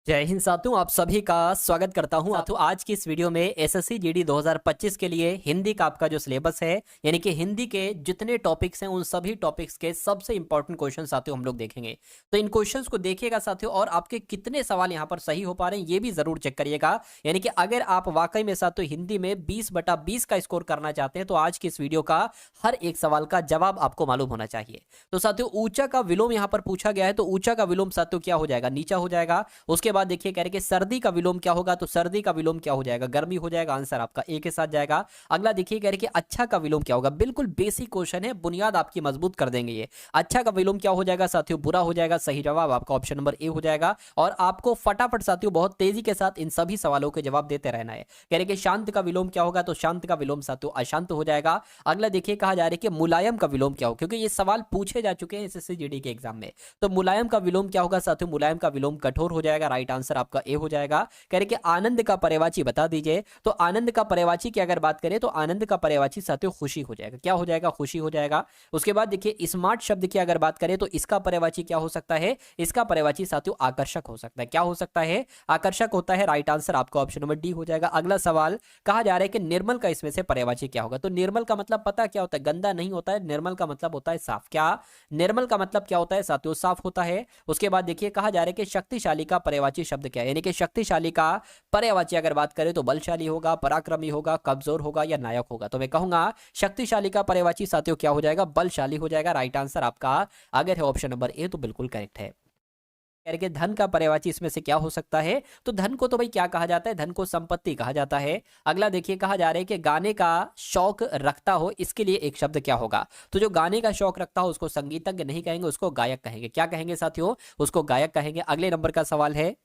जय हिंद साथियों, आप सभी का स्वागत करता हूं। साथियों, आज की इस वीडियो में एसएससी जीडी 2025 के लिए हिंदी का आपका जो सिलेबस है, यानी कि हिंदी के जितने टॉपिक्स हैं उन सभी टॉपिक्स के सबसे इंपॉर्टेंट क्वेश्चन साथियों हम लोग देखेंगे। तो इन क्वेश्चंस को देखिएगा साथियों, और आपके कितने सवाल यहां पर सही हो पा रहे हैं ये भी जरूर चेक करिएगा। यानी कि अगर आप वाकई में साथियों हिंदी में 20/20 का स्कोर करना चाहते हैं तो आज की इस वीडियो का हर एक सवाल का जवाब आपको मालूम होना चाहिए। तो साथियों, ऊंचा का विलोम यहां पर पूछा गया है, तो ऊंचा का विलोम साथियों क्या हो जाएगा? नीचा हो जाएगा। उसके बाद देखिए कह रहे कि सर्दी का विलोम क्या होगा, तो सर्दी का विलोम क्या हो जाएगा? गर्मी हो जाएगा। आंसर आपका ए के साथ जाएगा। अगला देखिए कह रहे कि अच्छा का विलोम क्या होगा? बिल्कुल बेसिक क्वेश्चन है, बुनियाद आपकी मजबूत कर देंगे ये। अच्छा का विलोम क्या हो जाएगा साथियों? बुरा हो जाएगा। सही जवाब आपका ऑप्शन नंबर ए हो जाएगा। और आपको फटाफट साथियों बहुत तेजी के साथ इन सभी सवालों के जवाब देते रहना है। कह रहे कि शांत का विलोम क्या होगा? तो शांत का विलोम साथियों अशांत हो जाएगा। अगला देखिए कहा जा रहा है कि मुलायम का विलोम क्या हो, क्योंकि ये सवाल पूछे जा चुके हैं एसएससी जीडी के एग्जाम में। तो मुलायम का विलोम क्या होगा साथियों? मुलायम का विलोम कठोर हो जाएगा। राइट आंसर आपका ए हो जाएगा। कह रहे कि आनंद का पर्यायवाची बता दीजिए। तो आनंद का पर्यायवाची की अगर बात करें तो आनंद का पर्यायवाची साथियों खुशी हो जाएगा। क्या हो जाएगा? खुशी हो जाएगा। उसके बाद देखिए स्मार्ट शब्द की अगर बात करें तो इसका पर्यायवाची क्या हो सकता है? इसका पर्यायवाची साथियों आकर्षक हो सकता है। क्या हो सकता है? आकर्षक होता है। राइट आंसर आपका ऑप्शन नंबर डी हो जाएगा। अगला सवाल कहा जा रहा है कि निर्मल का इसमें से पर्यायवाची क्या होगा? तो निर्मल का मतलब पता क्या होता है? गंदा नहीं होता है। निर्मल का मतलब होता है साफ। क्या निर्मल का मतलब क्या होता है साथियों? साफ होता है। उसके बाद देखिए कहा जा रहा है कि शक्तिशाली का पर्यायवाची शब्द क्या है? यानी कि शक्तिशाली का पर्यायवाची अगर बात करें तो बलशाली होगा, पराक्रमी होगा, कमजोर होगा या नायक होगा। तो मैं कहूंगा शक्तिशाली का पर्यायवाची साथियों क्या हो जाएगा? बलशाली हो जाएगा। राइट आंसर आपका अगर है ऑप्शन नंबर ए तो बिल्कुल करेक्ट है। कह रहे कि धन का पर्यायवाची इसमें से क्या हो सकता है? तो धन को तो भाई क्या कहा जाता है? धन को संपत्ति कहा जाता है। अगला देखिए कहा जा रहा है कि गाने का शौक रखता हो, इसके लिए एक शब्द क्या होगा? तो जो गाने का शौक रखता हो उसको संगीतज्ञ नहीं कहेंगे, उसको गायक कहेंगे। क्या कहेंगे साथियों? उसको गायक कहेंगे। अगले नंबर का सवाल है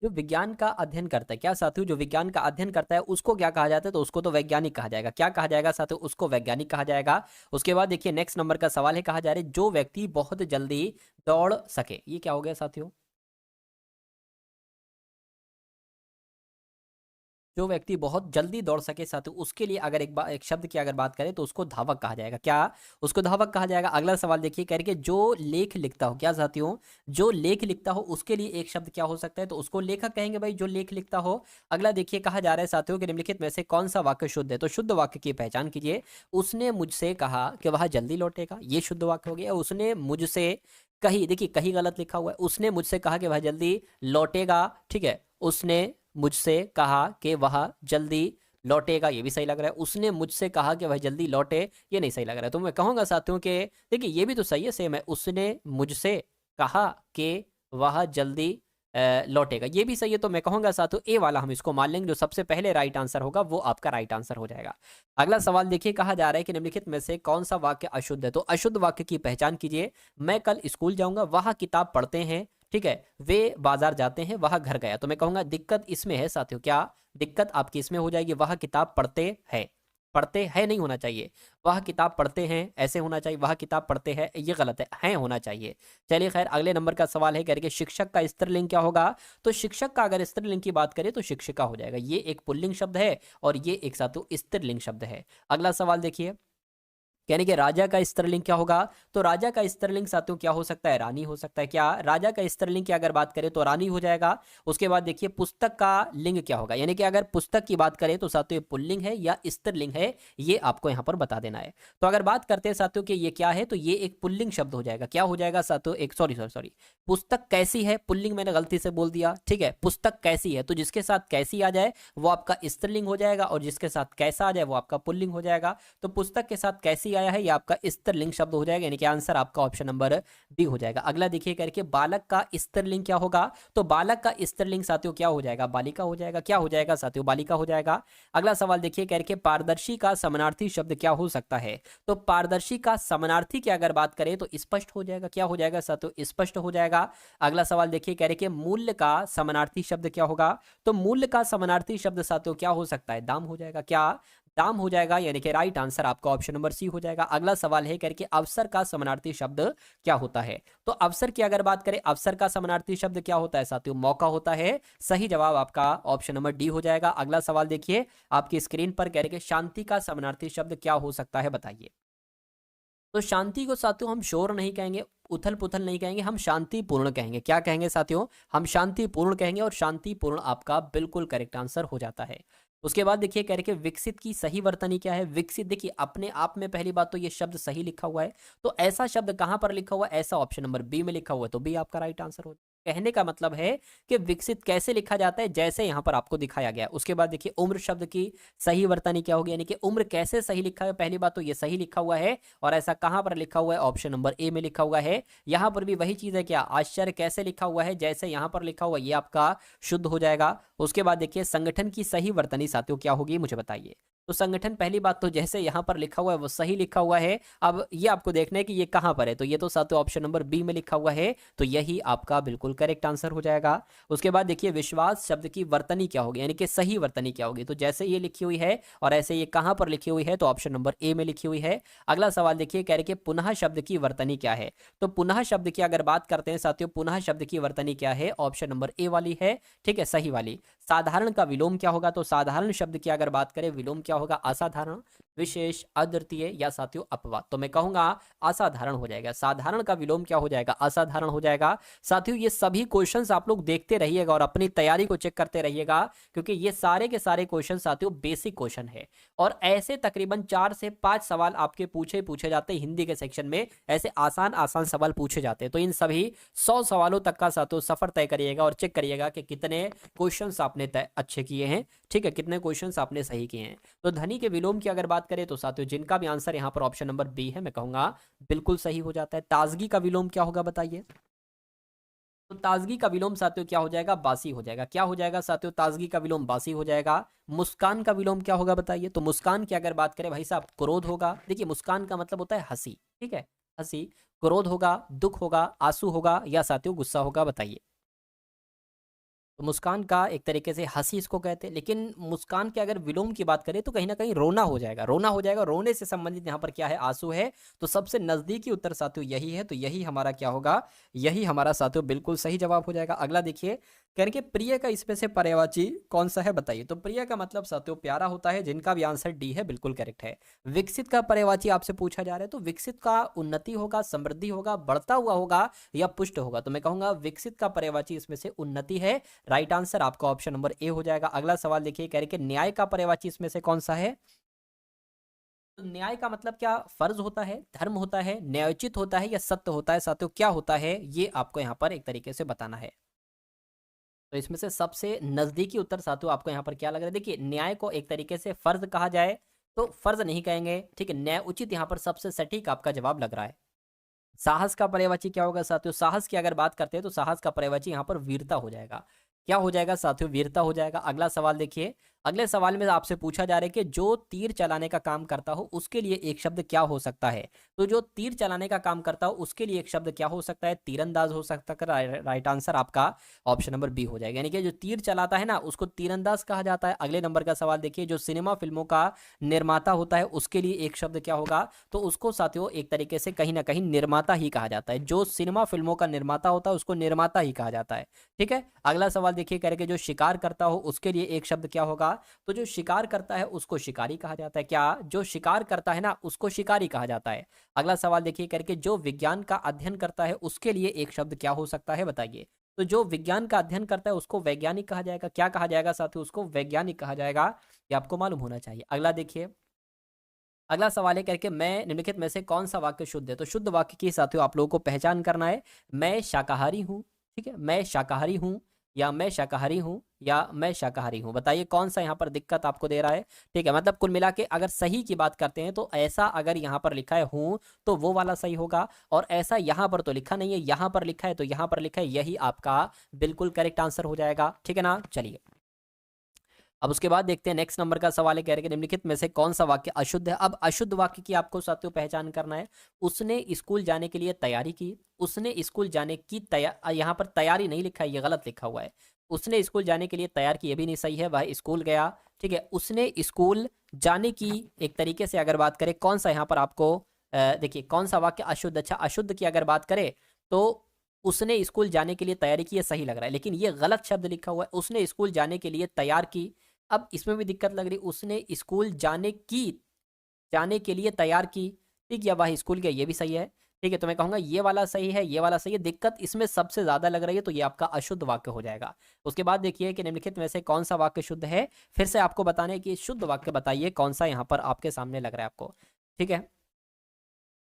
जो विज्ञान का अध्ययन करता है, क्या साथियों जो विज्ञान का अध्ययन करता है उसको क्या कहा जाता है? तो उसको तो वैज्ञानिक कहा जाएगा। क्या कहा जाएगा साथियों? उसको वैज्ञानिक कहा जाएगा। उसके बाद देखिए नेक्स्ट नंबर का सवाल है, कहा जा रहा है जो व्यक्ति बहुत जल्दी दौड़ सके, ये क्या हो गया साथियों? जो व्यक्ति बहुत जल्दी दौड़ सके साथियों उसके लिए अगर एक शब्द की अगर बात करें तो उसको धावक कहा जाएगा। क्या उसको धावक कहा जाएगा? अगला सवाल देखिए कह रहे कि जो लेख लिखता हो, क्या साथियों जो लेख लिखता हो उसके लिए एक शब्द क्या हो सकता है? तो उसको लेखक कहेंगे भाई, जो लेख लिखता हो। अगला देखिए कहा जा रहा है साथियों कि निम्नलिखित में से कौन सा वाक्य शुद्ध है? तो शुद्ध वाक्य की पहचान कीजिए। उसने मुझसे कहा कि वह जल्दी लौटेगा, ये शुद्ध वाक्य हो गया। उसने मुझसे कही, देखिए कहीं गलत लिखा हुआ है। उसने मुझसे कहा कि वह जल्दी लौटेगा, ठीक है। उसने मुझसे कहा कि वह जल्दी लौटेगा, ये भी सही लग रहा है। उसने मुझसे कहा कि वह जल्दी लौटे, ये नहीं सही लग रहा है। तो मैं कहूंगा साथियों कि देखिए ये भी तो सही है, सेम है। उसने मुझसे कहा कि वह जल्दी लौटेगा, ये भी सही है। तो मैं कहूंगा साथियों ए वाला हम इसको मान लेंगे। जो सबसे पहले राइट आंसर होगा वो आपका राइट आंसर हो जाएगा। अगला सवाल देखिए कहा जा रहा है कि निम्नलिखित में से कौन सा वाक्य अशुद्ध है? तो अशुद्ध वाक्य की पहचान कीजिए। मैं कल स्कूल जाऊंगा, वह किताब पढ़ते हैं, ठीक है। वे बाजार जाते हैं, वह घर गया। तो मैं कहूंगा दिक्कत इसमें है साथियों। क्या दिक्कत आपकी इसमें हो जाएगी? वह किताब पढ़ते हैं, पढ़ते हैं नहीं होना चाहिए। वह किताब पढ़ते हैं ऐसे होना चाहिए। वह किताब पढ़ते हैं ये गलत है होना चाहिए। चलिए खैर, अगले नंबर का सवाल है करके शिक्षक का स्त्रीलिंग क्या होगा? तो शिक्षक का अगर स्त्रीलिंग की बात करें तो शिक्षिका हो जाएगा। ये एक पुल्लिंग शब्द है और ये एक साथियों स्त्रीलिंग शब्द है। अगला सवाल देखिए, यानी कि राजा का स्त्रीलिंग क्या होगा? तो राजा का स्त्रीलिंग साथियों क्या हो सकता है? रानी हो सकता है। क्या राजा का स्त्रीलिंग की अगर बात करें तो रानी हो जाएगा। उसके बाद देखिए पुस्तक का लिंग क्या होगा? यानी कि अगर पुस्तक की बात करें तो साथियों ये पुल्लिंग है या स्त्रीलिंग है, ये आपको यहां पर बता देना है। तो अगर बात करते हैं साथियों कि ये क्या है, तो ये एक पुल्लिंग शब्द हो जाएगा। क्या हो जाएगा साथियों? एक सॉरी सॉरी सॉरी, पुस्तक कैसी है, पुल्लिंग मैंने गलती से बोल दिया, ठीक है। पुस्तक कैसी है, तो जिसके साथ कैसी आ जाए वो आपका स्त्रीलिंग हो जाएगा और जिसके साथ कैसा आ जाए वो आपका पुल्लिंग हो जाएगा। तो पुस्तक के साथ कैसी आया है ये आपका स्त्रीलिंग शब्द हो जाएगा, यानी कि आंसर आपका ऑप्शन नंबर डी हो जाएगा। अगला देखिए करके बालक का स्त्रीलिंग क्या होगा? तो बालक का स्त्रीलिंग साथियों क्या हो जाएगा? बालिका हो जाएगा। क्या हो जाएगा साथियों? बालिका हो जाएगा। अगला सवाल देखिए करके पारदर्शी का समानार्थी शब्द क्या हो सकता है? तो पारदर्शी का समानार्थी की अगर बात करें तो स्पष्ट हो जाएगा। क्या हो जाएगा साथियों? स्पष्ट हो जाएगा। अगला सवाल देखिए कह रहे कि मूल्य का समानार्थी शब्द क्या होगा? तो मूल्य का समानार्थी शब्द साथियों क्या हो सकता है? दाम हो जाएगा। क्या दाम हो जाएगा, यानी कि राइट आंसर आपका ऑप्शन नंबर सी हो जाएगा। अगला सवाल है करके अवसर का समानार्थी शब्द क्या होता है? तो अवसर की अगर बात करें, अवसर का समानार्थी शब्द क्या होता है साथियों? मौका होता है। सही जवाब आपका ऑप्शन नंबर डी हो जाएगा। अगला सवाल देखिए आपकी स्क्रीन पर, कह रहे कि शांति का समानार्थी शब्द क्या हो सकता है, बताइए। तो शांति को साथियों हम शोर नहीं कहेंगे, उथल पुथल नहीं कहेंगे, हम शांतिपूर्ण कहेंगे। क्या कहेंगे साथियों? हम शांतिपूर्ण कहेंगे, और शांतिपूर्ण आपका बिल्कुल करेक्ट आंसर हो जाता है। उसके बाद देखिए कह रहे कि विकसित की सही वर्तनी क्या है। विकसित देखिए अपने आप में पहली बात तो ये शब्द सही लिखा हुआ है, तो ऐसा शब्द कहां पर लिखा हुआ है? ऐसा ऑप्शन नंबर बी में लिखा हुआ है, तो बी आपका राइट आंसर हो। कहने का मतलब है कि विकसित कैसे लिखा जाता है, जैसे यहां पर आपको दिखाया गया है। उसके बाद देखिए उम्र शब्द की सही वर्तनी क्या होगी, यानी कि उम्र कैसे सही लिखा है। पहली बात तो ये सही लिखा हुआ है, और ऐसा कहां पर लिखा हुआ है? ऑप्शन नंबर ए में लिखा हुआ है। यहां पर भी वही चीज है, क्या आश्चर्य कैसे लिखा हुआ है, जैसे यहां पर लिखा हुआ है, ये आपका शुद्ध हो जाएगा। उसके बाद देखिए संगठन की सही वर्तनी साथियों क्या होगी, मुझे बताइए। तो संगठन पहली बात तो जैसे यहां पर लिखा हुआ है वो सही लिखा हुआ है। अब ये आपको देखना है कि ये कहां पर है, तो ये तो साथियों ऑप्शन नंबर बी में लिखा हुआ है, तो यही आपका बिल्कुल करेक्ट आंसर हो जाएगा। उसके बाद देखिए विश्वास शब्द की वर्तनी क्या होगी, यानी कि सही वर्तनी क्या होगी, तो जैसे ये लिखी हुई है और ऐसे ये कहां पर लिखी हुई है, तो ऑप्शन नंबर ए में लिखी हुई है। अगला सवाल देखिए कह रहे कि पुनः शब्द की वर्तनी क्या है। तो पुनः शब्द की अगर बात करते हैं साथियों, पुनः शब्द की वर्तनी क्या है? ऑप्शन नंबर ए वाली है, ठीक है, सही वाली। साधारण का विलोम क्या होगा, तो साधारण शब्द की अगर बात करें विलोम क्या होगा? असाधारण, विशेष, अद्वितीय या साथियों अपवाद। तो मैं कहूंगा असाधारण हो जाएगा। साधारण का विलोम क्या हो जाएगा? असाधारण हो जाएगा। साथियों ये सभी क्वेश्चंस आप लोग देखते रहिएगा और अपनी तैयारी को चेक करते रहिएगा, क्योंकि ये सारे के सारे क्वेश्चन साथियों बेसिक क्वेश्चन है, और ऐसे तकरीबन 4 से 5 सवाल आपके पूछे जाते हैं हिंदी के सेक्शन में। ऐसे आसान आसान सवाल पूछे जाते हैं, तो इन सभी 100 सवालों तक का साथियों सफर तय करिएगा और चेक करिएगा कि कितने क्वेश्चंस आपने अच्छे किए हैं, ठीक है, कितने क्वेश्चंस आपने सही किए हैं। तो ध्वनि के विलोम की अगर बात करें तो साथियों जिनका भी आंसर यहां पर ऑप्शन नंबर बी है, मैं कहूंगा बिल्कुल सही हो जाता है। ताजगी का विलोम क्या होगा बताइए। तो ताजगी का विलोम साथियों क्या हो जाएगा? बासी हो जाएगा। क्या हो जाएगा साथियों? ताजगी का विलोम बासी हो जाएगा। मुस्कान का विलोम क्या होगा बताइए। तो मुस्कान की अगर बात करें भाई साहब, क्रोध होगा। देखिए मुस्कान का मतलब होता है हंसी, ठीक है, हंसी। क्रोध होगा, दुख होगा, आंसू होगा, या साथियों गुस्सा होगा, बताइए। तो मुस्कान का एक तरीके से हंसी इसको कहते हैं, लेकिन मुस्कान के अगर विलोम की बात करें तो कहीं ना कहीं रोना हो जाएगा, रोना हो जाएगा। रोने से संबंधित यहाँ पर क्या है? आंसू है। तो सबसे नजदीकी उत्तर साथियों यही है, तो यही हमारा क्या होगा? यही हमारा साथियों बिल्कुल सही जवाब हो जाएगा। अगला देखिए कह रहे कि प्रिय का इसमें से पर्यायवाची कौन सा है बताइए। तो प्रिय का मतलब साथियों प्यारा होता है, जिनका भी आंसर डी है बिल्कुल करेक्ट है। विकसित का पर्यायवाची आपसे पूछा जा रहा है, तो विकसित का उन्नति होगा, समृद्धि होगा, बढ़ता हुआ होगा, या पुष्ट होगा। तो मैं कहूंगा विकसित का पर्यायवाची इसमें से उन्नति है। राइट आंसर आपका ऑप्शन नंबर ए हो जाएगा। अगला सवाल देखिए कह रहे कि न्याय का पर्यायवाची इसमें से कौन सा है। तो न्याय का मतलब क्या? फर्ज होता है, धर्म होता है, न्यायोचित होता है, या सत्य होता है साथियों, क्या होता है ये आपको यहाँ पर एक तरीके से बताना है। तो इसमें से सबसे नजदीकी उत्तर साथियों आपको यहाँ पर क्या लग रहा है? देखिए न्याय को एक तरीके से फर्ज कहा जाए तो फर्ज नहीं कहेंगे, ठीक है, न्याय उचित यहाँ पर सबसे सटीक आपका जवाब लग रहा है। साहस का पर्यायवाची क्या होगा साथियों? साहस की अगर बात करते हैं तो साहस का पर्यायवाची यहाँ पर वीरता हो जाएगा। क्या हो जाएगा साथियों? वीरता हो जाएगा। अगला सवाल देखिए, अगले सवाल में आपसे पूछा जा रहा है कि जो तीर चलाने का काम करता हो उसके लिए एक शब्द क्या हो सकता है। तो जो तीर चलाने का काम करता हो उसके लिए एक शब्द क्या हो सकता है? तीरंदाज हो सकता है। राइट आंसर आपका ऑप्शन नंबर बी हो जाएगा, यानी कि जो तीर चलाता है ना उसको तीरंदाज कहा जाता है। अगले नंबर का सवाल देखिए, जो सिनेमा फिल्मों का निर्माता होता है उसके लिए एक शब्द क्या होगा? तो उसको साथियों एक तरीके से कहीं ना कहीं निर्माता ही कहा जाता है। जो सिनेमा फिल्मों का निर्माता होता है उसको निर्माता ही कहा जाता है, ठीक है। अगला सवाल देखिए कह रहे कि जो शिकार करता हो उसके लिए एक शब्द क्या होगा? तो जो शिकार करता है उसको शिकारी कहा जाता है। क्या? जो शिकार करता है ना उसको शिकारी कहा जाता है। अगला सवाल देखिए करके जो विज्ञान का अध्ययन करता है उसके लिए एक शब्द क्या हो सकता है बताइए। तो जो विज्ञान का अध्ययन करता है उसको वैज्ञानिक कहा जाएगा। क्या कहा जाएगा साथियों? उसको वैज्ञानिक कहा जाएगा, ये आपको मालूम होना चाहिए। अगला देखिए, अगला सवाल है करके मैं निम्नलिखित में से कौन सा वाक्य शुद्ध है। तो शुद्ध वाक्य की साथियों आप लोगों को पहचान करना है। मैं शाकाहारी हूँ, ठीक है, मैं शाकाहारी हूँ, या मैं शाकाहारी हूँ, या मैं शाकाहारी हूँ, बताइए कौन सा यहाँ पर दिक्कत आपको दे रहा है। ठीक है, मतलब कुल मिला के अगर सही की बात करते हैं तो ऐसा अगर यहाँ पर लिखा है हूँ तो वो वाला सही होगा, और ऐसा यहाँ पर तो लिखा नहीं है, यहाँ पर लिखा है तो यहाँ पर लिखा है, यही आपका बिल्कुल करेक्ट आंसर हो जाएगा, ठीक है ना। चलिए अब उसके बाद देखते हैं नेक्स्ट नंबर का सवाल है, कह रहे कि निम्नलिखित में से कौन सा वाक्य अशुद्ध है। अब अशुद्ध वाक्य की आपको साथियों पहचान करना है। उसने स्कूल जाने के लिए तैयारी की, उसने स्कूल जाने की यहाँ पर तैयारी नहीं लिखा है, ये गलत लिखा हुआ है। उसने स्कूल जाने के लिए तैयार की, ये भी नहीं सही है, वह स्कूल गया, ठीक है। उसने स्कूल जाने की एक तरीके से अगर बात करें, कौन सा यहाँ पर आपको देखिए कौन सा वाक्य अशुद्ध। अच्छा, अशुद्ध की अगर बात करें तो उसने स्कूल जाने के लिए तैयारी की, ये सही लग रहा है, लेकिन ये गलत शब्द लिखा हुआ है। उसने स्कूल जाने के लिए तैयार की, अब इसमें भी दिक्कत लग रही। उसने स्कूल जाने के लिए तैयार की, ठीक, या वह स्कूल गया, ये भी सही है। ठीक है, तो मैं कहूंगा ये वाला सही है, ये वाला सही है। दिक्कत इसमें सबसे ज्यादा लग रही है तो ये आपका अशुद्ध वाक्य हो जाएगा। उसके बाद देखिए कि निम्नलिखित में से कौन सा वाक्य शुद्ध है, फिर से आपको बताने कि शुद्ध वाक्य बताइए कौन सा यहाँ पर आपके सामने लग रहा है आपको। ठीक है,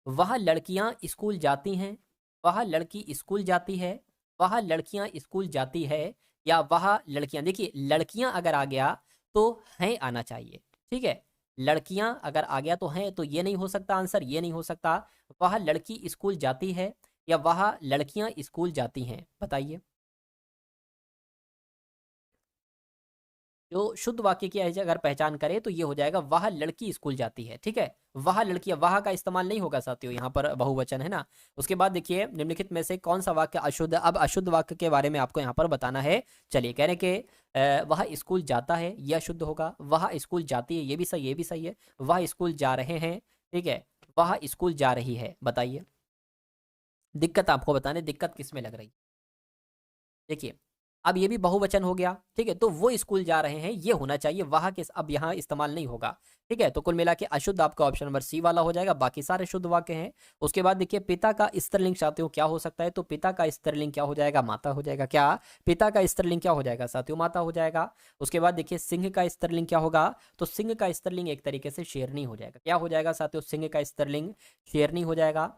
वह लड़कियां स्कूल जाती हैं, वह लड़की स्कूल जाती है, वह लड़कियां स्कूल जाती है, या वह लड़कियां। देखिए लड़कियां अगर आ गया तो हैं आना चाहिए। ठीक है, लड़कियां अगर आ गया तो हैं, तो ये नहीं हो सकता आंसर, ये नहीं हो सकता। वह लड़की स्कूल जाती है या वह लड़कियां स्कूल जाती हैं, बताइए। जो शुद्ध वाक्य की अगर पहचान करें तो ये हो जाएगा वह लड़की स्कूल जाती है। ठीक है, वह लड़की, वह का इस्तेमाल नहीं होगा साथियों, यहाँ पर बहुवचन है ना। उसके बाद देखिए निम्नलिखित में से कौन सा वाक्य अशुद्ध, अब अशुद्ध वाक्य के बारे में आपको यहाँ पर बताना है। चलिए, कह रहे कि वह स्कूल जाता है, यह शुद्ध होगा। वह स्कूल जाती है, ये भी सही, ये भी सही है। वह स्कूल जा रहे हैं, ठीक है, वह स्कूल जा रही है, बताइए। दिक्कत आपको बताने, दिक्कत किस में लग रही है। देखिए अब ये भी बहुवचन हो गया। ठीक है, तो वो स्कूल जा रहे हैं ये होना चाहिए, वहां के अब यहाँ इस्तेमाल नहीं होगा। ठीक है, तो कुल मिला के अशुद्ध आपका ऑप्शन नंबर सी वाला हो जाएगा, बाकी सारे शुद्ध वाक्य हैं। उसके बाद देखिए पिता का स्त्रीलिंग साथियों क्या हो सकता है, तो पिता का स्त्रीलिंग क्या हो जाएगा, माता हो जाएगा। क्या पिता का स्त्रीलिंग क्या हो जाएगा साथियों, माता हो जाएगा। उसके बाद देखिए सिंह का स्त्रीलिंग क्या होगा, तो सिंह का स्त्रीलिंग एक तरीके से शेरनी हो जाएगा। क्या हो जाएगा साथियों, सिंह का स्त्रीलिंग शेरनी हो जाएगा।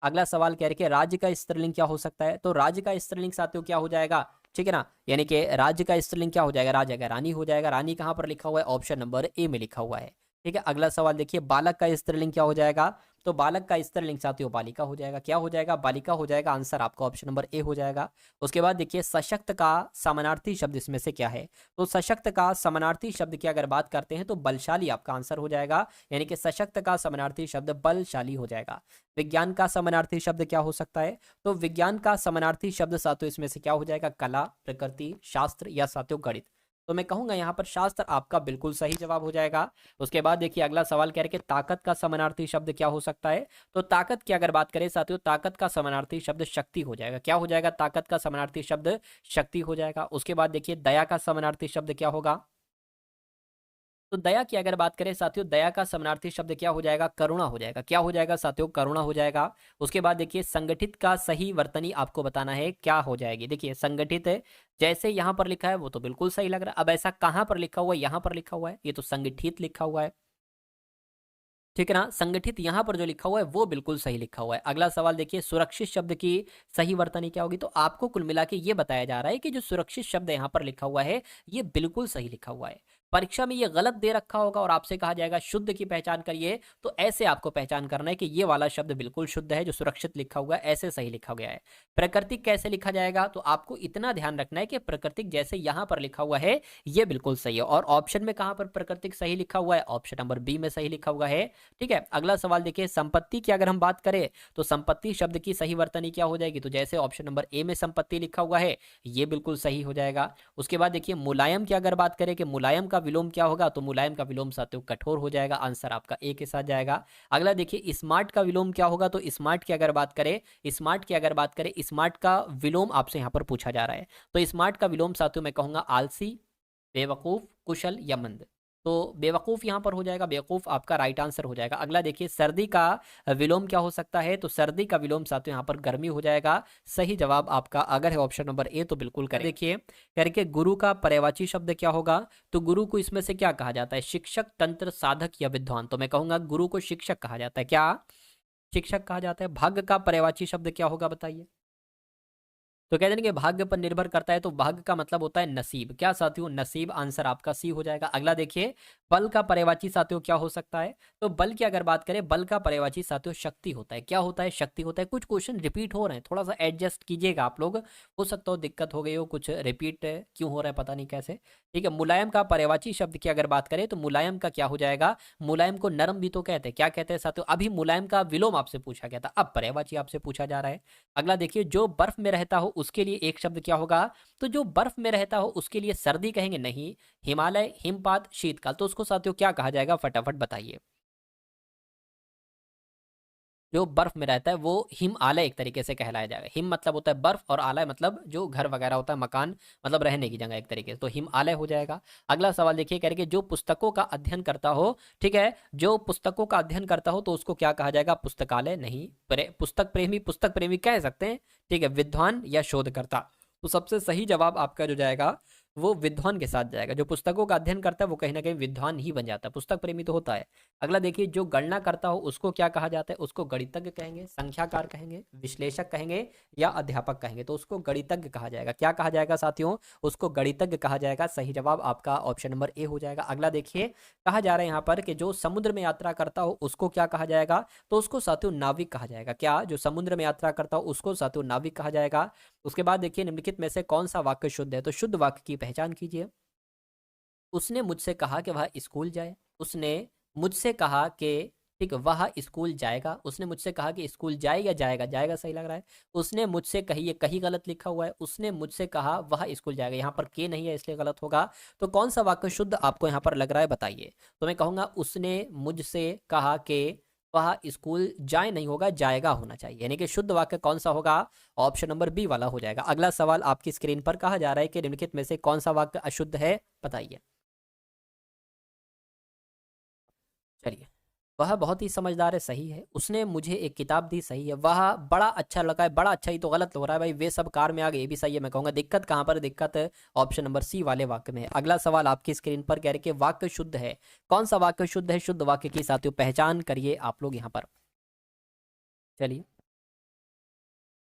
अगला सवाल कह रहे हैं राज्य का स्त्रीलिंग क्या हो सकता है, तो राज्य का स्त्रीलिंग साथियों क्या हो जाएगा, ठीक है ना। यानी कि राज्य का स्त्रीलिंग क्या हो जाएगा, राज्य का रानी हो जाएगा। रानी कहाँ पर लिखा हुआ है, ऑप्शन नंबर ए में लिखा हुआ है। ठीक है, अगला सवाल देखिए बालक का स्त्रीलिंग क्या हो जाएगा, तो बालक का स्त्रीलिंग साथियों बालिका हो जाएगा। क्या हो जाएगा, बालिका हो जाएगा। आंसर आपका ऑप्शन नंबर ए हो जाएगा। उसके बाद देखिए सशक्त का समानार्थी शब्द इसमें से क्या है, तो सशक्त का समानार्थी शब्द की अगर बात करते हैं तो बलशाली आपका आंसर हो जाएगा। यानी कि सशक्त का समानार्थी शब्द बलशाली हो जाएगा। विज्ञान का समानार्थी शब्द क्या हो सकता है, तो विज्ञान का समानार्थी शब्द साथियों इसमें से क्या हो जाएगा, कला, प्रकृति, शास्त्र या साथियों गणित। तो मैं कहूंगा यहाँ पर शास्त्र आपका बिल्कुल सही जवाब हो जाएगा। उसके बाद देखिए अगला सवाल कह रहे कि ताकत का समानार्थी शब्द क्या हो सकता है, तो ताकत की अगर बात करें साथियों, ताकत का समानार्थी शब्द शक्ति हो जाएगा। क्या हो जाएगा, ताकत का समानार्थी शब्द शक्ति हो जाएगा। उसके बाद देखिए दया का समानार्थी शब्द क्या होगा, तो दया की अगर बात करें साथियों, दया का समानार्थी शब्द क्या हो जाएगा, करुणा हो जाएगा। क्या हो जाएगा साथियों, करुणा हो जाएगा। उसके बाद देखिए संगठित का सही वर्तनी आपको बताना है क्या हो जाएगी। देखिए संगठित है, जैसे यहां पर लिखा है वो तो बिल्कुल सही लग रहा है। अब ऐसा कहां पर लिखा हुआ है, यहां पर लिखा हुआ है, ये तो संगठित लिखा हुआ है। ठीक है ना, संगठित यहां पर जो लिखा हुआ है वो बिल्कुल सही लिखा हुआ है। अगला सवाल देखिए सुरक्षित शब्द की सही वर्तनी क्या होगी, तो आपको कुल मिला के ये बताया जा रहा है कि जो सुरक्षित शब्द यहाँ पर लिखा हुआ है ये बिल्कुल सही लिखा हुआ है। परीक्षा में ये गलत दे रखा होगा और आपसे कहा जाएगा शुद्ध की पहचान करिए, तो ऐसे आपको पहचान करना है कि ये वाला शब्द बिल्कुल शुद्ध है, जो सुरक्षित लिखा हुआ है ऐसे सही लिखा गया है। प्राकृतिक कैसे लिखा जाएगा, तो आपको इतना ध्यान रखना है कि प्राकृतिक जैसे यहां पर लिखा हुआ है ये बिल्कुल सही है। और ऑप्शन में कहां पर प्राकृतिक सही लिखा हुआ है, ऑप्शन नंबर बी में सही लिखा हुआ है। ठीक है, अगला सवाल देखिए संपत्ति की अगर हम बात करें तो संपत्ति शब्द की सही वर्तनी क्या हो जाएगी, तो जैसे ऑप्शन नंबर ए में संपत्ति लिखा हुआ है ये बिल्कुल सही हो जाएगा। उसके बाद देखिए मुलायम की अगर बात करें कि मुलायम का विलोम क्या होगा, तो मुलायम का विलोम साथियों कठोर हो जाएगा। आंसर आपका ए के साथ जाएगा। अगला देखिए स्मार्ट का विलोम क्या होगा, तो स्मार्ट की अगर बात करें, स्मार्ट की अगर बात करें, स्मार्ट का विलोम आपसे यहां पर पूछा जा रहा है, तो स्मार्ट का विलोम साथियों मैं कहूंगा आलसी, बेवकूफ, कुशल या मंद। तो बेवकूफ यहां पर हो जाएगा, बेवकूफ आपका राइट आंसर हो जाएगा। अगला देखिए सर्दी का विलोम क्या हो सकता है, तो सर्दी का विलोम साथियों यहां पर गर्मी हो जाएगा। सही जवाब आपका अगर है ऑप्शन नंबर ए तो बिल्कुल करें। देखिए करके गुरु का पर्यायवाची शब्द क्या होगा, तो गुरु को इसमें से क्या कहा जाता है, शिक्षक, तंत्र, साधक या विद्वान। तो मैं कहूंगा गुरु को शिक्षक कहा जाता है। क्या शिक्षक कहा जाता है। भाग्य का पर्यायवाची शब्द क्या होगा बताइए, तो कहते हैं कि भाग्य पर निर्भर करता है, तो भाग्य का मतलब होता है नसीब। क्या साथियों, नसीब। आंसर आपका सी हो जाएगा। अगला देखिए बल का पर्यायवाची साथियों क्या हो सकता है, तो बल की अगर बात करें, बल का पर्यायवाची साथियों शक्ति होता है। क्या होता है, शक्ति होता है। कुछ क्वेश्चन रिपीट हो रहे हैं, थोड़ा सा एडजस्ट कीजिएगा आप लोग, हो सकता हो दिक्कत हो गई हो, कुछ रिपीट क्यों हो रहा है पता नहीं कैसे। ठीक है, मुलायम का पर्यायवाची शब्द की अगर बात करें तो मुलायम का क्या हो जाएगा, मुलायम को नरम भी तो कहते हैं। क्या कहते हैं साथियों, अभी मुलायम का विलोम आपसे पूछा गया था, अब पर्यायवाची आपसे पूछा जा रहा है। अगला देखिए जो बर्फ में रहता हो उसके लिए एक शब्द क्या होगा, तो जो बर्फ में रहता हो उसके लिए सर्दी कहेंगे नहीं, हिमालय, हिमपात, शीतकाल। तो उसको साथियों क्या कहा जाएगा, फटाफट बताइए। जो बर्फ में रहता है वो हिमालय एक तरीके से कहलाया जाएगा। हिम मतलब होता है बर्फ और आलय मतलब जो घर वगैरह होता है, मकान मतलब रहने की जगह एक तरीके से, तो हिमालय हो जाएगा। अगला सवाल देखिए, कह रहे कि जो पुस्तकों का अध्ययन करता हो, ठीक है, जो पुस्तकों का अध्ययन करता हो तो उसको क्या कहा जाएगा? पुस्तकालय नहीं, पुस्तक प्रेमी कह सकते हैं, ठीक है, विद्वान या शोधकर्ता। तो सबसे सही जवाब आपका जो जाएगा वो विद्वान के साथ जाएगा। जो पुस्तकों का अध्ययन करता है वो कहीं ना कहीं विद्वान ही बन जाता है, पुस्तक प्रेमी तो होता है। अगला देखिए, जो गणना करता हो उसको क्या कहा जाता है? उसको गणितज्ञ कहेंगे, संख्याकार कहेंगे, विश्लेषक कहेंगे या अध्यापक कहेंगे? तो उसको गणितज्ञ कहा जाएगा। क्या कहा जाएगा साथियों? उसको गणितज्ञ कहा जाएगा। सही जवाब आपका ऑप्शन नंबर ए हो जाएगा। अगला देखिए, कहा जा रहा है यहाँ पर कि जो समुद्र में यात्रा करता हो उसको क्या कहा जाएगा? तो उसको साथियों नाविक कहा जाएगा। क्या? जो समुद्र में यात्रा करता हो उसको साथियों नाविक कहा जाएगा। उसके बाद देखिए, निम्नलिखित में से कौन सा वाक्य शुद्ध है? तो शुद्ध वाक्य की पहचान कीजिए। उसने मुझसे कहा कि वह स्कूल जाए। उसने मुझसे कहा कि, ठीक है, वह स्कूल जाएगा। उसने मुझसे कहा कि स्कूल जाए या जाएगा? जाएगा सही लग रहा है। उसने मुझसे कही, ये कहीं गलत लिखा हुआ है। उसने मुझसे कहा वह स्कूल जाएगा, यहाँ पर के नहीं है इसलिए गलत होगा। तो कौन सा वाक्य शुद्ध आपको यहाँ पर लग रहा है बताइए? तो मैं कहूँगा उसने मुझसे कहा कि वह स्कूल जाए नहीं होगा, जाएगा होना चाहिए, यानी कि शुद्ध वाक्य कौन सा होगा? ऑप्शन नंबर बी वाला हो जाएगा। अगला सवाल आपकी स्क्रीन पर, कहा जा रहा है कि निम्नलिखित में से कौन सा वाक्य अशुद्ध है, बताइए। चलिए, वह बहुत ही समझदार है, सही है। उसने मुझे एक किताब दी, सही है। वह बड़ा अच्छा लगा है, बड़ा अच्छा ही तो गलत हो रहा है भाई। वे सब कार में आ गए, ये भी सही है। मैं कहूंगा दिक्कत कहाँ पर है? दिक्कत ऑप्शन नंबर सी वाले वाक्य में है। अगला सवाल आपकी स्क्रीन पर कह रहे कि वाक्य शुद्ध है। कौन सा वाक्य शुद्ध है? शुद्ध वाक्य की साथियों पहचान करिए आप लोग यहाँ पर। चलिए,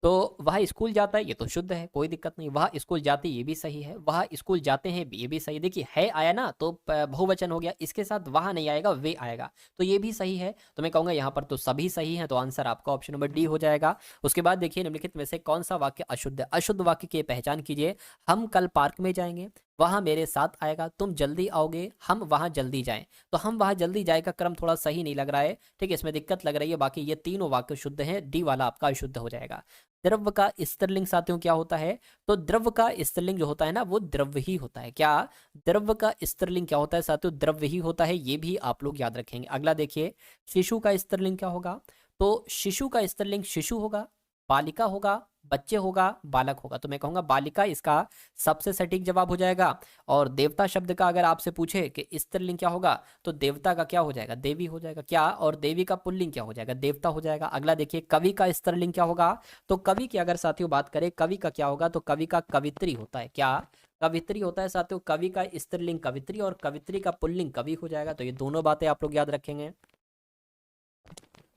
तो वह स्कूल जाता है, ये तो शुद्ध है, कोई दिक्कत नहीं। वह स्कूल जाती, ये भी सही है। वह स्कूल जाते हैं, ये भी सही। देखिए, है आया ना तो बहुवचन हो गया, इसके साथ वह नहीं आएगा, वे आएगा, तो ये भी सही है। तो मैं कहूंगा यहाँ पर तो सभी सही हैं, तो आंसर आपका ऑप्शन नंबर डी हो जाएगा। उसके बाद देखिए, निम्नलिखित में से कौन सा वाक्य अशुद्ध है? अशुद्ध वाक्य की पहचान कीजिए। हम कल पार्क में जाएंगे, वहाँ मेरे साथ आएगा, तुम जल्दी आओगे, हम वहाँ जल्दी जाएं। तो हम वहाँ जल्दी जाए का क्रम थोड़ा सही नहीं लग रहा है, ठीक है, इसमें दिक्कत लग रही है। बाकी ये तीनों वाक्य शुद्ध हैं, डी वाला आपका अशुद्ध हो जाएगा। द्रव्य का स्त्रीलिंग साथियों क्या होता है? तो द्रव्य का स्त्रीलिंग जो होता है ना वो द्रव्य ही होता है। क्या? द्रव्य का स्त्रीलिंग क्या होता है साथियों? द्रव्य ही होता है, ये भी आप लोग याद रखेंगे। अगला देखिए, शिशु का स्त्रीलिंग क्या होगा? तो शिशु का स्त्रीलिंग शिशु होगा, बालिका होगा, बच्चे होगा, बालक होगा। तो मैं कहूंगा बालिका इसका सबसे सटीक जवाब हो जाएगा। और देवता शब्द का अगर आपसे पूछे कि स्त्रीलिंग क्या होगा, तो देवता का क्या हो जाएगा? देवी हो जाएगा। क्या? और देवी का पुल्लिंग क्या हो जाएगा? देवता हो जाएगा। अगला देखिए, कवि का स्त्रीलिंग क्या होगा? तो कवि की अगर साथियों बात करें, कवि का क्या होगा? तो कवि का कवित्री होता है। क्या? कवित्री होता है साथियों। कवि का स्त्रीलिंग कवित्री और कवित्री का पुल्लिंग कवि हो जाएगा। तो ये दोनों बातें आप लोग याद रखेंगे।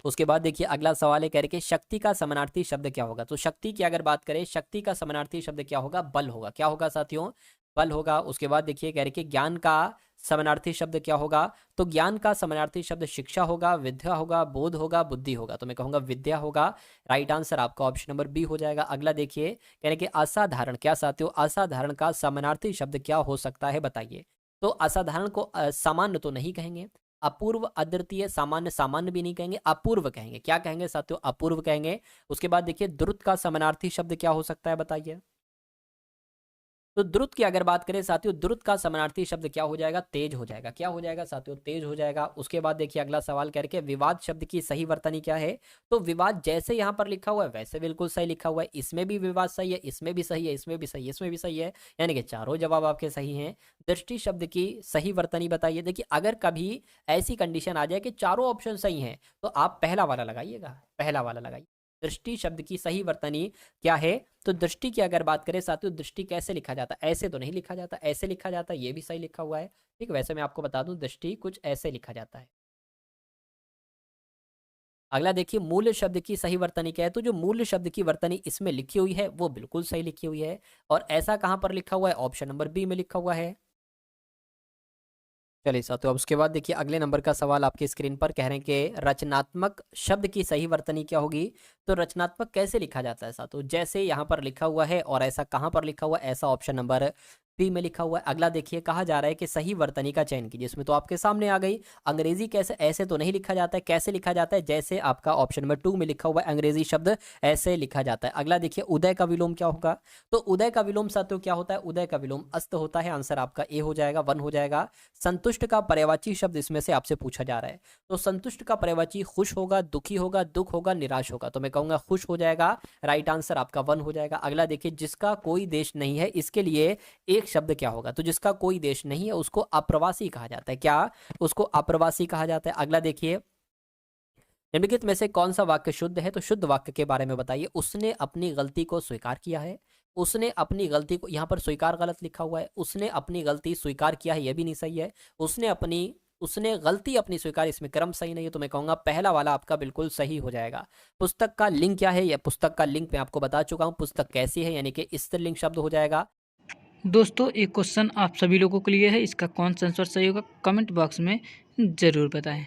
उसके बाद देखिए, अगला सवाल है, कह रहे कि शक्ति का समानार्थी शब्द क्या होगा? तो शक्ति की अगर बात करें, शक्ति का समानार्थी शब्द क्या होगा? बल होगा। क्या होगा साथियों? बल होगा। उसके बाद देखिए, कह रहे कि ज्ञान का समानार्थी शब्द क्या होगा? तो ज्ञान का समानार्थी शब्द शिक्षा होगा, विद्या होगा, बोध होगा, बुद्धि होगा। तो मैं कहूंगा विद्या होगा। राइट आंसर आपका ऑप्शन नंबर बी हो जाएगा। अगला देखिए, कह रहे कि असाधारण, क्या साथियों? असाधारण का समानार्थी शब्द क्या हो सकता है, बताइए। तो असाधारण को सामान्य तो नहीं कहेंगे, अपूर्व अद्वितीय, सामान्य सामान्य भी नहीं कहेंगे, अपूर्व कहेंगे। क्या कहेंगे साथियों? अपूर्व कहेंगे। उसके बाद देखिए, द्रुत का समानार्थी शब्द क्या हो सकता है, बताइए। तो द्रुत की अगर बात करें साथियों, द्रुत का समानार्थी शब्द क्या हो जाएगा? तेज हो जाएगा। क्या हो जाएगा साथियों? तेज हो जाएगा। उसके बाद देखिए, अगला सवाल करके विवाद शब्द की सही वर्तनी क्या है? तो विवाद जैसे यहाँ पर लिखा हुआ है वैसे बिल्कुल सही लिखा हुआ है। इसमें भी विवाद सही है, इसमें भी सही है, इसमें भी सही है, इसमें भी सही है, यानी कि चारों जवाब आपके सही हैं। दृष्टि शब्द की सही वर्तनी बताइए। देखिए, अगर कभी ऐसी कंडीशन आ जाए कि चारों ऑप्शन सही हैं, तो आप पहला वाला लगाइएगा, पहला वाला लगाइए। दृष्टि शब्द की सही वर्तनी क्या है? तो दृष्टि की अगर बात करें साथियों, दृष्टि कैसे लिखा जाता है? ऐसे तो नहीं लिखा जाता, ऐसे लिखा जाता है, ये भी सही लिखा हुआ है। ठीक, वैसे मैं आपको बता दूं, दृष्टि कुछ ऐसे लिखा जाता है। अगला देखिए, मूल्य शब्द की सही वर्तनी क्या है? तो जो मूल्य शब्द की वर्तनी इसमें लिखी हुई है वो बिल्कुल सही लिखी हुई है। और ऐसा कहां पर लिखा हुआ है? ऑप्शन नंबर बी में लिखा हुआ है। चलिए साथियों, अब उसके बाद देखिए, अगले नंबर का सवाल आपकी स्क्रीन पर, कह रहे हैं कि रचनात्मक शब्द की सही वर्तनी क्या होगी? तो रचनात्मक कैसे लिखा जाता है साथियों? जैसे यहाँ पर लिखा हुआ है, और ऐसा कहाँ पर लिखा हुआ है? ऐसा ऑप्शन नंबर पी में लिखा हुआ है। अगला देखिए, कहा जा रहा है कि सही वर्तनी का चयन कीजिए। इसमें तो आपके सामने आ गई। अंग्रेजी कैसे, ऐसे तो नहीं लिखा जाता है। कैसे लिखा जाता है? जैसे आपका ऑप्शन नंबर 2 में लिखा हुआ है, अंग्रेजी शब्द ऐसे लिखा जाता है। अगला देखिए, उदय का विलोम क्या होगा? तो उदय का विलोम साथियों क्या होता है? उदय का विलोम अस्त होता है। आंसर आपका ए हो जाएगा, 1 हो जाएगा। संतुष्ट का पर्यायवाची शब्द इसमें से आपसे पूछा जा रहा है। तो संतुष्ट का पर्यायवाची खुश होगा, दुखी होगा, दुख होगा, निराश होगा। तो मैं कहूंगा खुश हो जाएगा। राइट आंसर आपका 1 हो जाएगा। अगला देखिए, जिसका कोई देश नहीं है, इसके लिए एक शब्द क्या होगा? तो जिसका कोई देश नहीं है उसको अप्रवासी कहा जाता है। क्या? उसको अप्रवासी कहा जाता है। अगला देखिए, निम्नलिखित में से कौन सा वाक्य शुद्ध है? तो शुद्ध वाक्य के बारे में बताइए। उसने अपनी गलती को स्वीकार किया है। उसने अपनी गलती को, यहाँ पर स्वीकार गलत लिखा हुआ है। उसने अपनी गलती स्वीकार किया है, यह भी नहीं सही है। उसने गलती अपनी स्वीकार, इसमें क्रम सही नहीं है। तो मैं कहूंगा पहला वाला आपका बिल्कुल सही हो जाएगा। पुस्तक का लिंक क्या है? यह पुस्तक का लिंक मैं आपको बता चुका हूँ। पुस्तक कैसी है, यानी कि स्त्रीलिंग शब्द हो जाएगा। दोस्तों, एक क्वेश्चन आप सभी लोगों के लिए है, इसका कौन सा आंसर सही होगा कमेंट बॉक्स में ज़रूर बताएं।